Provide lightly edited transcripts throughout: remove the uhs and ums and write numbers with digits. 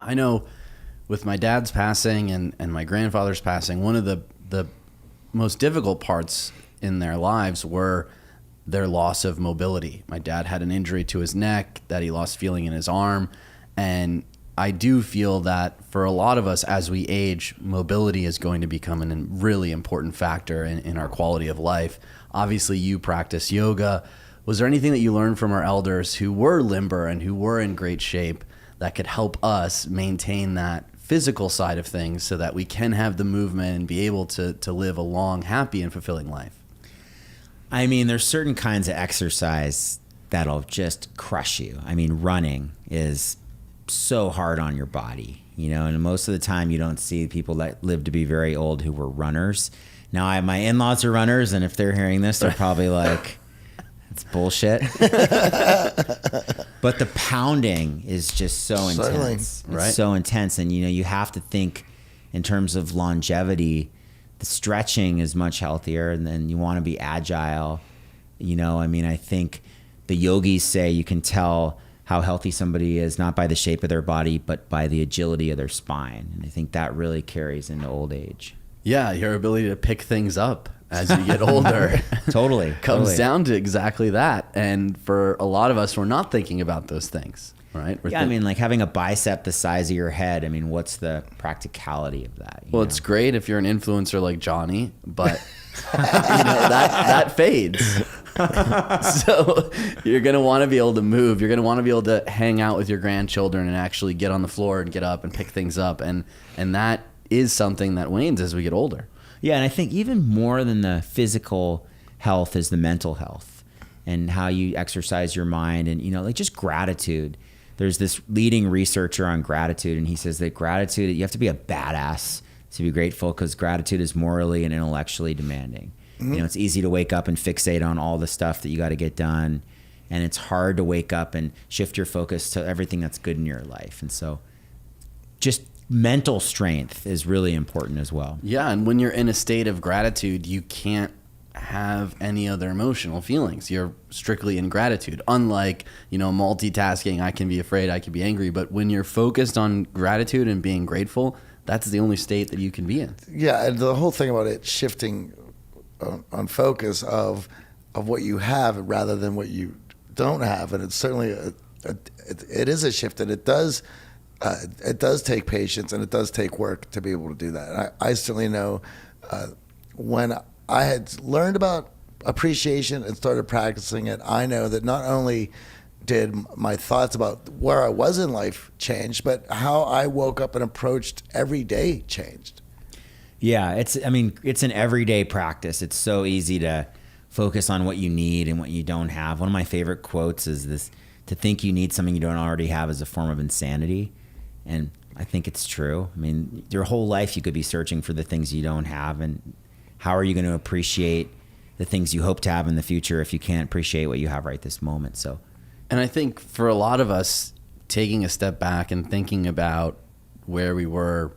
I know with my dad's passing and my grandfather's passing, one of the most difficult parts in their lives were their loss of mobility. My dad had an injury to his neck that he lost feeling in his arm. And I do feel that for a lot of us as we age, mobility is going to become a really important factor in our quality of life. Obviously, you practice yoga. Was there anything that you learned from our elders who were limber and who were in great shape that could help us maintain that physical side of things so that we can have the movement and be able to live a long, happy, and fulfilling life? I mean, there's certain kinds of exercise that'll just crush you. I mean, running is so hard on your body, and most of the time you don't see people that live to be very old who were runners. Now, my in-laws are runners, and if they're hearing this, they're probably like, it's bullshit. But the pounding is just so intense. Right? It's so intense. And, you have to think in terms of longevity. The stretching is much healthier, and then you want to be agile. I think the yogis say you can tell how healthy somebody is not by the shape of their body, but by the agility of their spine. And I think that really carries into old age. Yeah, your ability to pick things up as you get older totally comes down to exactly that. And for a lot of us, we're not thinking about those things, right? Like having a bicep the size of your head. I mean, what's the practicality of that? Well, it's great if you're an influencer like Johnny, but that fades. So you're going to want to be able to move. You're going to want to be able to hang out with your grandchildren and actually get on the floor and get up and pick things up. And that is something that wanes as we get older. Yeah, and I think even more than the physical health is the mental health and how you exercise your mind and, just gratitude. There's this leading researcher on gratitude, and he says that gratitude, you have to be a badass to be grateful because gratitude is morally and intellectually demanding. Mm-hmm. It's easy to wake up and fixate on all the stuff that you got to get done, and it's hard to wake up and shift your focus to everything that's good in your life. And so just mental strength is really important as well. Yeah, and when you're in a state of gratitude, you can't have any other emotional feelings. You're strictly in gratitude. Unlike, multitasking, I can be afraid, I can be angry, but when you're focused on gratitude and being grateful, that's the only state that you can be in. Yeah, and the whole thing about it shifting on focus of what you have rather than what you don't have, and it's certainly it is a shift, and it does take patience and it does take work to be able to do that. I certainly know when I had learned about appreciation and started practicing it, I know that not only did my thoughts about where I was in life change, but how I woke up and approached every day changed. Yeah, it's an everyday practice. It's so easy to focus on what you need and what you don't have. One of my favorite quotes is this: to think you need something you don't already have is a form of insanity. And I think it's true. I mean, your whole life you could be searching for the things you don't have, and how are you going to appreciate the things you hope to have in the future if you can't appreciate what you have right this moment? So, and I think for a lot of us, taking a step back and thinking about where we were,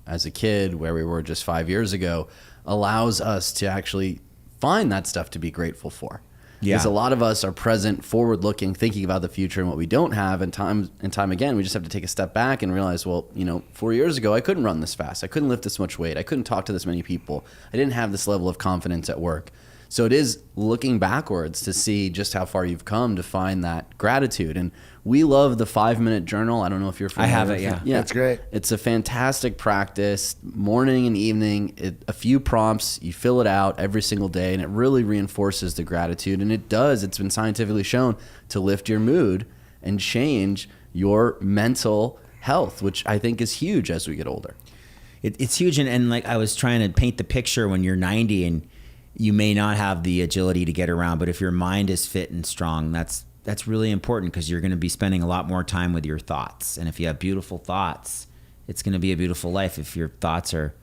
as a kid, where we were just 5 years ago, allows us to actually find that stuff to be grateful for. Yeah. Because a lot of us are present, forward-looking, thinking about the future and what we don't have, and time again, we just have to take a step back and realize, 4 years ago, I couldn't run this fast. I couldn't lift this much weight. I couldn't talk to this many people. I didn't have this level of confidence at work. So it is looking backwards to see just how far you've come to find that gratitude. And we love the 5-minute journal. I don't know if you're familiar. I have it, yeah. That's great. It's a fantastic practice, morning and evening, a few prompts, you fill it out every single day, and it really reinforces the gratitude. And it's been scientifically shown to lift your mood and change your mental health, which I think is huge as we get older. It's huge. And like I was trying to paint the picture when you're 90 and you may not have the agility to get around, but if your mind is fit and strong, that's really important because you're going to be spending a lot more time with your thoughts. And if you have beautiful thoughts, it's going to be a beautiful life. If your thoughts are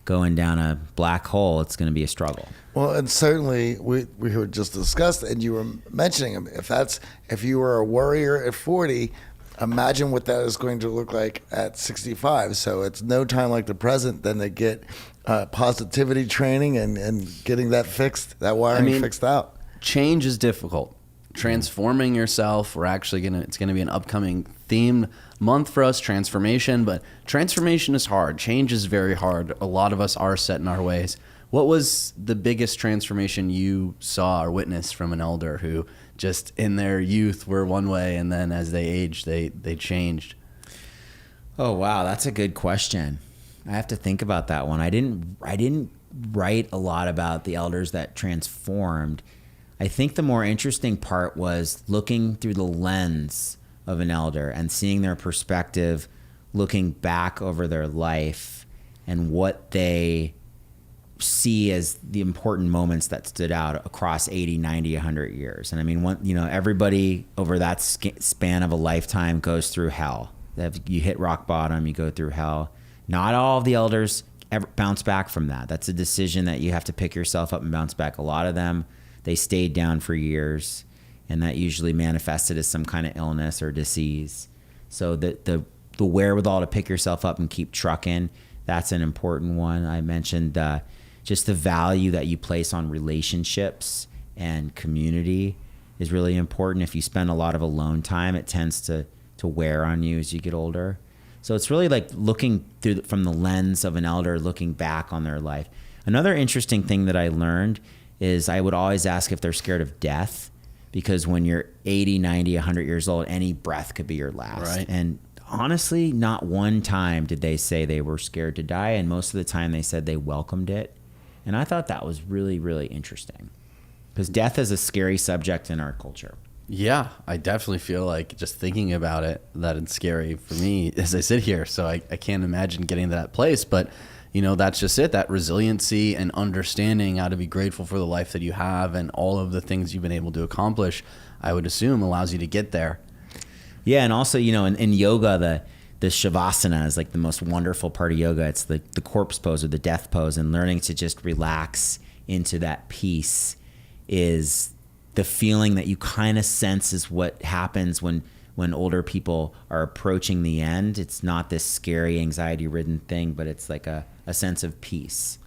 going down a black hole, it's going to be a struggle. Well, and certainly we were just discussed, and you were mentioning if you were a warrior at 40, imagine what that is going to look like at 65. So it's no time like the present than to get positivity training and getting that fixed, that wiring fixed out. Change is difficult. Transforming yourself, it's going to be an upcoming theme month for us, transformation, but transformation is hard. Change is very hard. A lot of us are set in our ways. What was the biggest transformation you saw or witnessed from an elder who just in their youth were one way and then as they aged, they changed? Oh, wow. That's a good question. I have to think about that one. I didn't write a lot about the elders that transformed. I think the more interesting part was looking through the lens of an elder and seeing their perspective, looking back over their life and what they see as the important moments that stood out across 80, 90, 100 years. And I mean, everybody over that span of a lifetime goes through hell. You hit rock bottom, you go through hell. Not all of the elders ever bounce back from that. That's a decision that you have to pick yourself up and bounce back. A lot of them, they stayed down for years, and that usually manifested as some kind of illness or disease. So the wherewithal to pick yourself up and keep trucking, that's an important one. I mentioned just the value that you place on relationships and community is really important. If you spend a lot of alone time, it tends to wear on you as you get older. So it's really like looking through from the lens of an elder, looking back on their life. Another interesting thing that I learned is I would always ask if they're scared of death, because when you're 80, 90, 100 years old, any breath could be your last. Right. And honestly, not one time did they say they were scared to die. And most of the time they said they welcomed it. And I thought that was really, really interesting, because death is a scary subject in our culture. Yeah, I definitely feel like just thinking about it, that it's scary for me as I sit here. So I can't imagine getting to that place. But, that's just it, that resiliency and understanding how to be grateful for the life that you have and all of the things you've been able to accomplish, I would assume allows you to get there. Yeah, and also, in yoga, the shavasana is like the most wonderful part of yoga. It's the corpse pose or the death pose, and learning to just relax into that peace is the feeling that you kind of sense is what happens when older people are approaching the end. It's not this scary, anxiety-ridden thing, but it's like a sense of peace.